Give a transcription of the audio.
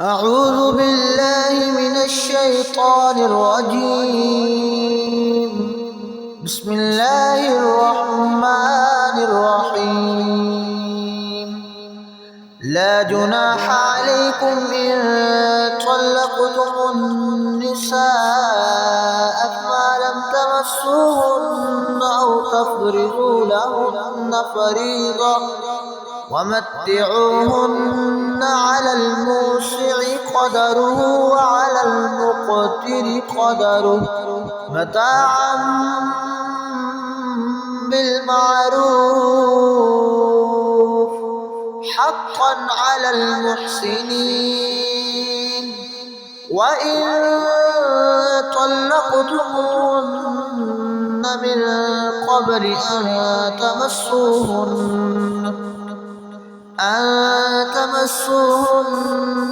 أعوذ بالله من الشيطان الرجيم. بسم الله الرحمن الرحيم. لا جناح عليكم إن طلقتم النساء فما لم تمسوهن أو تفرضوا لهن فريضة ومتعوهن على الموسع قدره وعلى المقتر قدره متاعا بالمعروف حقا على المحسنين. وإن طلقتموهن من قبل أن تمسوهن